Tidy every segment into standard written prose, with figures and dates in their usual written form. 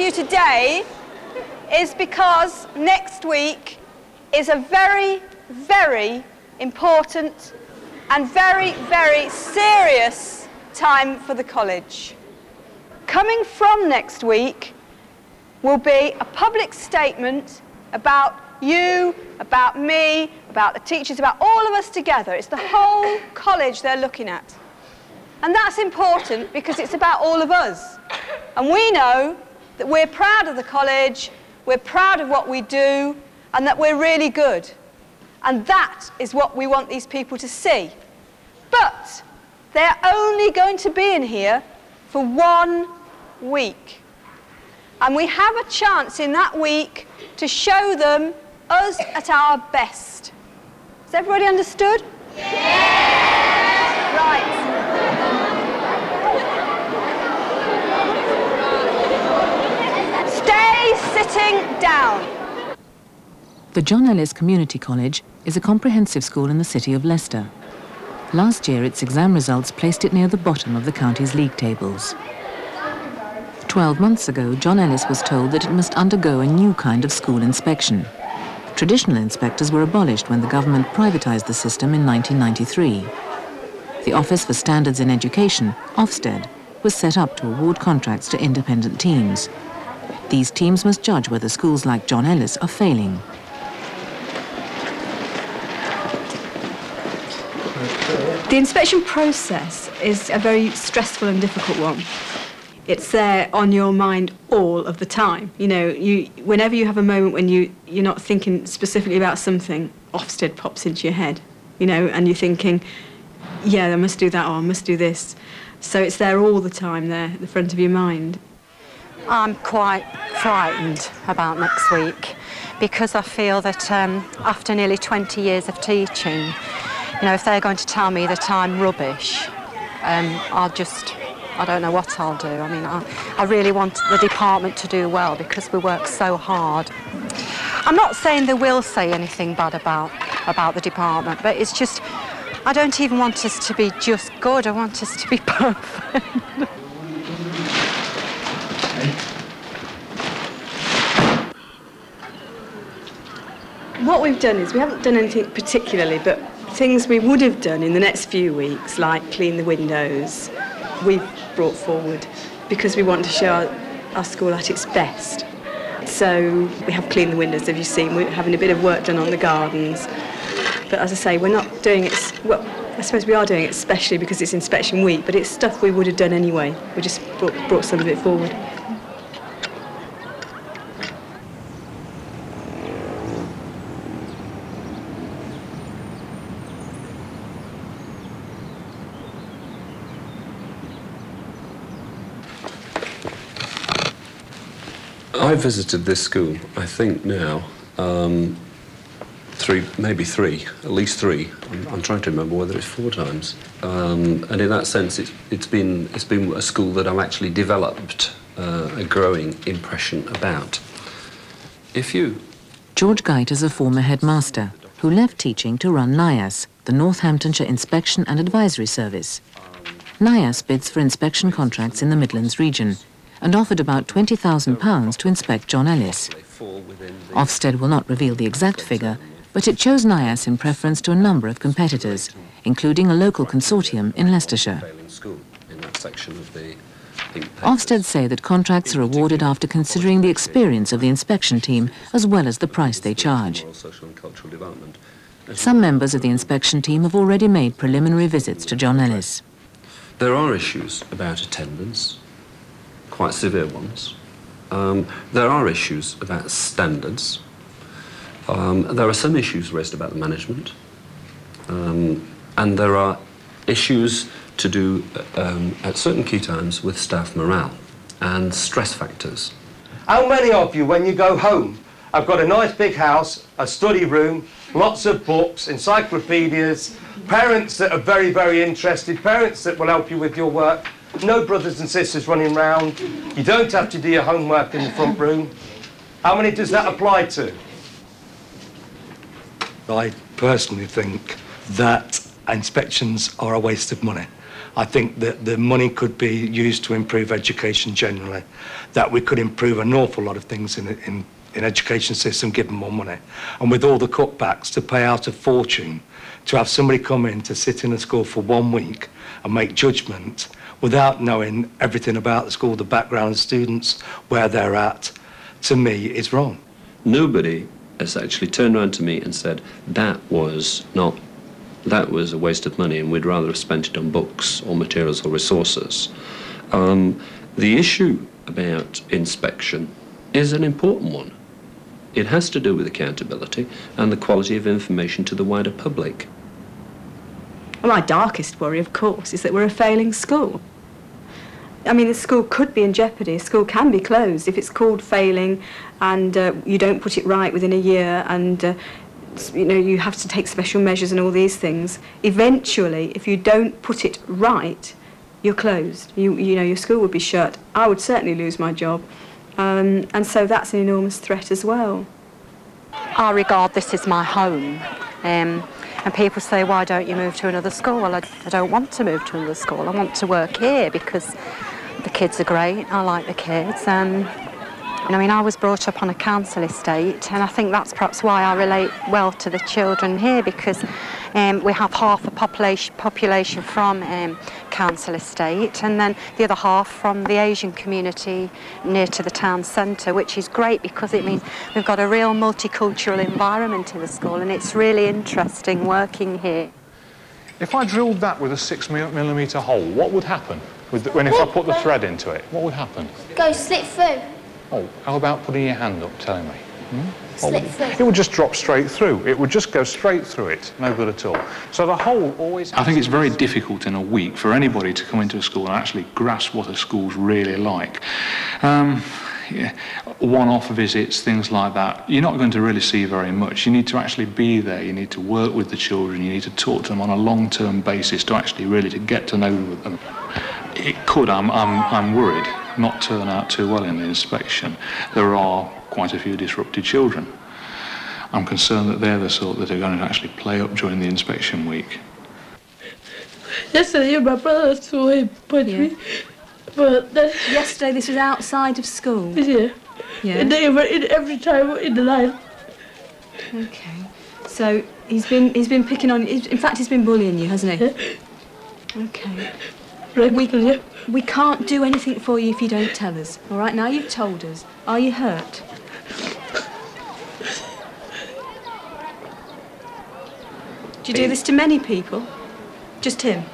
you today is because next week is a very, very important and very, very serious time for the college. Coming from next week will be a public statement about you, about me, about the teachers, about all of us together. It's the whole college they're looking at. And that's important because it's about all of us. And we know that we're proud of the college, we're proud of what we do, and that we're really good. And that is what we want these people to see. But they're only going to be in here for 1 week. And we have a chance in that week to show them us at our best. Has everybody understood? Yes! Right. Stay sitting down. The John Ellis Community College is a comprehensive school in the city of Leicester. Last year, its exam results placed it near the bottom of the county's league tables. 12 months ago, John Ellis was told that it must undergo a new kind of school inspection. Traditional inspectors were abolished when the government privatised the system in 1993. The Office for Standards in Education, Ofsted, was set up to award contracts to independent teams. These teams must judge whether schools like John Ellis are failing. The inspection process is a very stressful and difficult one. It's there on your mind all of the time. You know, whenever you have a moment when you're not thinking specifically about something, Ofsted pops into your head, you know, and you're thinking, yeah, I must do that or I must do this. So it's there all the time, there at the front of your mind. I'm quite frightened about next week because I feel that after nearly 20 years of teaching, you know, if they're going to tell me that I'm rubbish, I don't know what I'll do. I mean, I really want the department to do well because we work so hard. I'm not saying they will say anything bad about the department, but it's just, I don't even want us to be just good, I want us to be perfect. What we've done is we haven't done anything particularly, but things we would have done in the next few weeks, like clean the windows, we've brought forward because we want to show our school at its best. So we have cleaned the windows, as you've seen. We're having a bit of work done on the gardens. But as I say, we're not doing it, well, I suppose we are doing it especially because it's inspection week, but it's stuff we would have done anyway. We just brought some of it forward. I visited this school, I think now, at least three. I'm trying to remember whether it's 4 times. And in that sense, it's been a school that I've actually developed a growing impression about. George Geit is a former headmaster who left teaching to run NIAS, the Northamptonshire Inspection and Advisory Service. NIAS bids for inspection contracts in the Midlands region and offered about £20,000 to inspect John Ellis. Ofsted will not reveal the exact figure, but it chose NIAS in preference to a number of competitors, including a local consortium in Leicestershire. Ofsted say that contracts are awarded after considering the experience of the inspection team as well as the price they charge. Some members of the inspection team have already made preliminary visits to John Ellis. There are issues about attendance, quite severe ones. There are issues about standards. There are some issues raised about the management. And there are issues to do at certain key times with staff morale and stress factors. How many of you, when you go home, have got a nice big house, a study room, lots of books, encyclopedias, parents that are very, very interested, parents that will help you with your work, no brothers and sisters running round, you don't have to do your homework in the front room. How many does that apply to? I personally think that inspections are a waste of money. I think that the money could be used to improve education generally, that we could improve an awful lot of things in education system given more money. And with all the cutbacks, to pay out a fortune, to have somebody come in to sit in a school for 1 week and make judgment without knowing everything about the school, the background of students, where they're at, to me, is wrong. Nobody has actually turned around to me and said, that was a waste of money and we'd rather have spent it on books or materials or resources. The issue about inspection is an important one. It has to do with accountability and the quality of information to the wider public. Well, my darkest worry, of course, is that we're a failing school. I mean, the school could be in jeopardy. A school can be closed if it's called failing and you don't put it right within a year and you know, you have to take special measures and all these things. Eventually, if you don't put it right, you're closed. You know, your school would be shut. I would certainly lose my job. And so that's an enormous threat as well. I regard this as my home. And people say, why don't you move to another school? Well, I don't want to move to another school. I want to work here because the kids are great. I like the kids. And I mean, I was brought up on a council estate, and I think that's perhaps why I relate well to the children here, because we have half the population from council estate, and then the other half from the Asian community near to the town centre, which is great because it means we've got a real multicultural environment in the school, and it's really interesting working here. If I drilled that with a 6mm hole, what would happen? If I put the thread into it, what would happen? Go slip through. Oh, how about putting your hand up, telling me? Slip through. It would just drop straight through. It would just go straight through it. No good at all. So the hole always... I think it's very difficult in a week for anybody to come into a school and actually grasp what a school's really like. Yeah, one-off visits, things like that, you're not going to really see very much. You need to actually be there. You need to work with the children. You need to talk to them on a long-term basis to actually really to get to know them. It could, I'm worried, not turn out too well in the inspection. There are quite a few disrupted children. I'm concerned that they're the sort that are going to actually play up during the inspection week. Yesterday, my brother saw him punch me, but then... Yesterday, this was outside of school? Yeah. Yeah. And every time in the line. Okay. So he's been picking on you. In fact, he's been bullying you, hasn't he? Yeah. Okay. We can't do anything for you if you don't tell us. All right, now you've told us. Are you hurt? Do you do this to many people? Just him?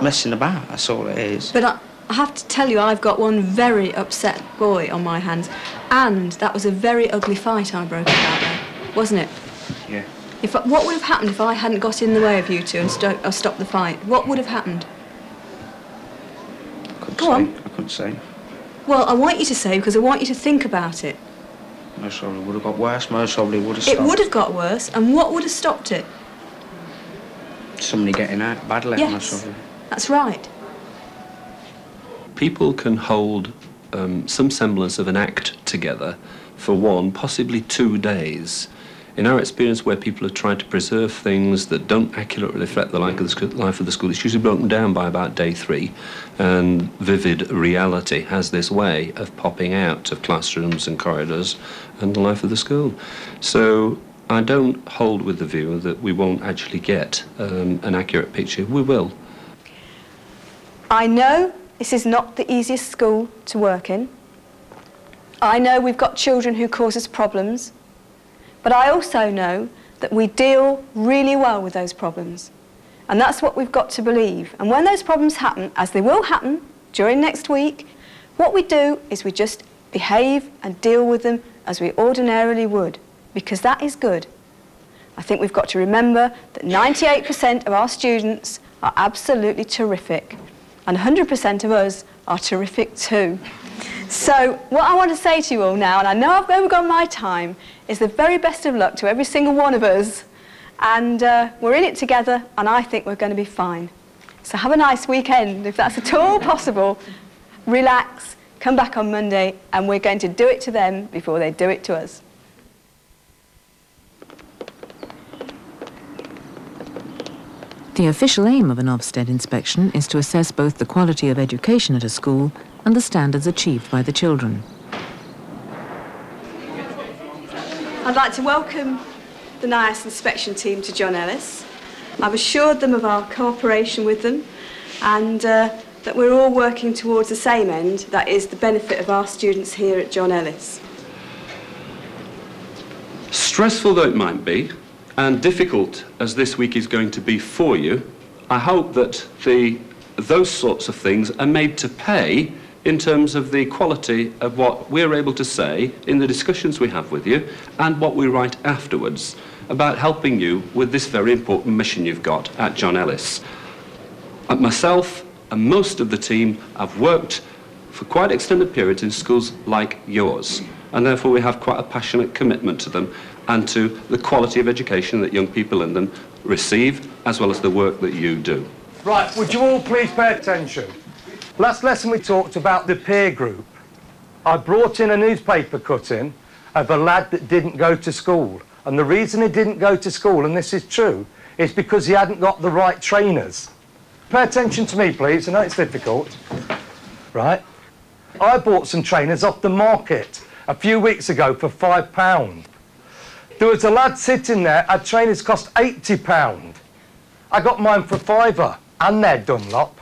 Messing about, that's all it is. But I have to tell you, I've got one very upset boy on my hands. And that was a very ugly fight I broke out there, wasn't it? Yeah. What would have happened if I hadn't got in the way of you two and stopped the fight? What would have happened? I couldn't say. Well, I want you to say because I want you to think about it. Most probably would have got worse, most probably would have stopped. It would have got worse, and what would have stopped it? Somebody getting out badly, yes, most probably. That's right. People can hold some semblance of an act together for 1, possibly 2 days. In our experience, where people have tried to preserve things that don't accurately reflect the life of the school, it's usually broken down by about day 3, and vivid reality has this way of popping out of classrooms and corridors and the life of the school. So I don't hold with the view that we won't actually get an accurate picture. We will. I know this is not the easiest school to work in. I know we've got children who cause us problems. But I also know that we deal really well with those problems. And that's what we've got to believe. And when those problems happen, as they will happen during next week, what we do is we just behave and deal with them as we ordinarily would, because that is good. I think we've got to remember that 98% of our students are absolutely terrific, and 100% of us are terrific too. So what I want to say to you all now, and I know I've overgone my time, is the very best of luck to every single one of us. And we're in it together, and I think we're going to be fine. So have a nice weekend, if that's at all possible. Relax, come back on Monday, and we're going to do it to them before they do it to us. The official aim of an Ofsted inspection is to assess both the quality of education at a school and the standards achieved by the children. I'd like to welcome the NIAS inspection team to John Ellis. I've assured them of our cooperation with them and that we're all working towards the same end, that is the benefit of our students here at John Ellis. Stressful though it might be, and difficult as this week is going to be for you, I hope that those sorts of things are made to pay in terms of the quality of what we're able to say in the discussions we have with you and what we write afterwards about helping you with this very important mission you've got at John Ellis. Myself and most of the team have worked for quite extended periods in schools like yours, and therefore we have quite a passionate commitment to them and to the quality of education that young people in them receive, as well as the work that you do. Right, would you all please pay attention? Last lesson we talked about the peer group. I brought in a newspaper cutting of a lad that didn't go to school. And the reason he didn't go to school, and this is true, is because he hadn't got the right trainers. Pay attention to me, please. I know it's difficult. Right? I bought some trainers off the market a few weeks ago for £5. There was a lad sitting there, our trainers cost £80. I got mine for £5, and they're Dunlop.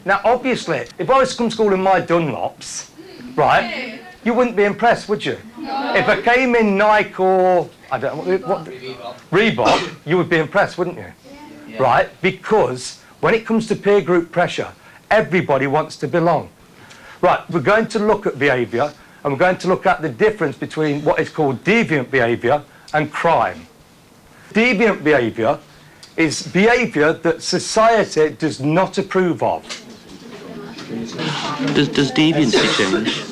Now, obviously, if I was to come to school in my Dunlops, right, you wouldn't be impressed, would you? No. If I came in Nike or, I don't know, what Reebok, you would be impressed, wouldn't you? Yeah. Right? Because when it comes to peer group pressure, everybody wants to belong. Right, we're going to look at behaviour, and we're going to look at the difference between what is called deviant behaviour and crime. Deviant behaviour is behaviour that society does not approve of. Does deviancy change?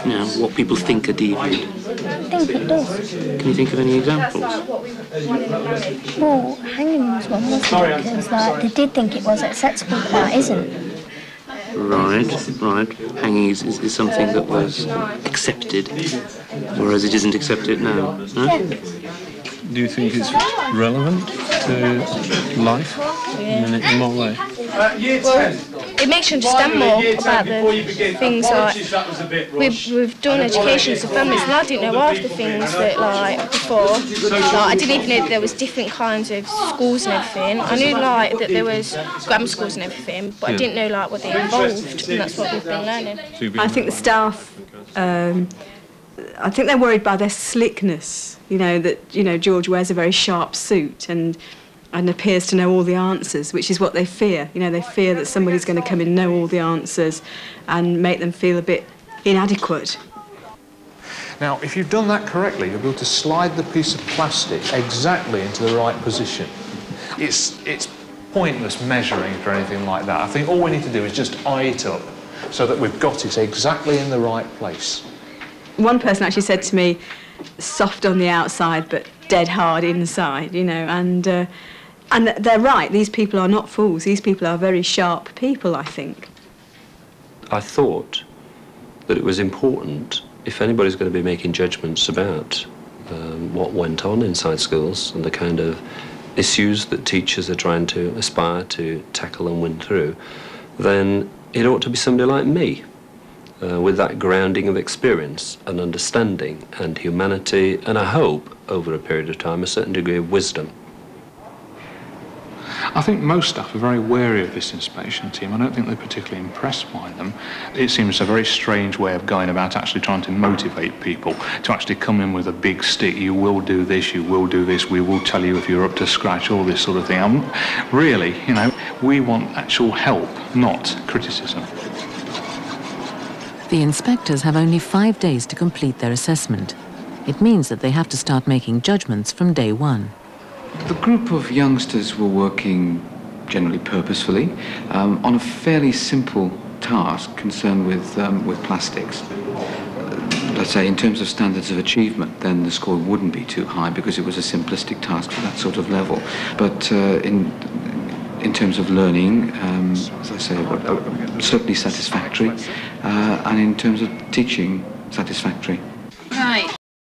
You know, what people think are deviant? I think it does. Can you think of any examples? Well, hanging was one, wasn't it? Because like, they did think it was acceptable, but that isn't. Right. Hanging is something that was accepted, whereas it isn't accepted now. Huh? Yeah. Do you think it's relevant to life in what way? It makes you understand more about the things like we've done education as a family, so I didn't know half the things that like before. Like, I didn't even know that there was different kinds of schools and everything. I knew like that there was grammar schools and everything, but I didn't know like what they involved, and that's what we've been learning. I think the staff, I think they're worried by their slickness. You know that George wears a very sharp suit and appears to know all the answers, which is what they fear. You know, they fear that somebody's going to come in and know all the answers and make them feel a bit inadequate. Now, if you've done that correctly, you'll be able to slide the piece of plastic exactly into the right position. It's pointless measuring for anything like that. I think all we need to do is just eye it up so that we've got it exactly in the right place. One person actually said to me, soft on the outside but dead hard inside, you know, and they're right. These people are not fools. These people are very sharp people, I think. I thought that it was important, if anybody's going to be making judgments about what went on inside schools and the kind of issues that teachers are trying to aspire to tackle and win through, then it ought to be somebody like me, with that grounding of experience and understanding and humanity, and I hope, over a period of time, a certain degree of wisdom. I think most staff are very wary of this inspection team. I don't think they're particularly impressed by them. It seems a very strange way of going about actually trying to motivate people to actually come in with a big stick. You will do this, you will do this, we will tell you if you're up to scratch, all this sort of thing. Really, you know, we want actual help, not criticism. The inspectors have only 5 days to complete their assessment. It means that they have to start making judgments from day one. The group of youngsters were working generally purposefully on a fairly simple task concerned with plastics. Let's say in terms of standards of achievement, then the score wouldn't be too high because it was a simplistic task for that sort of level. But in terms of learning, as I say, certainly satisfactory, and in terms of teaching, satisfactory. Right,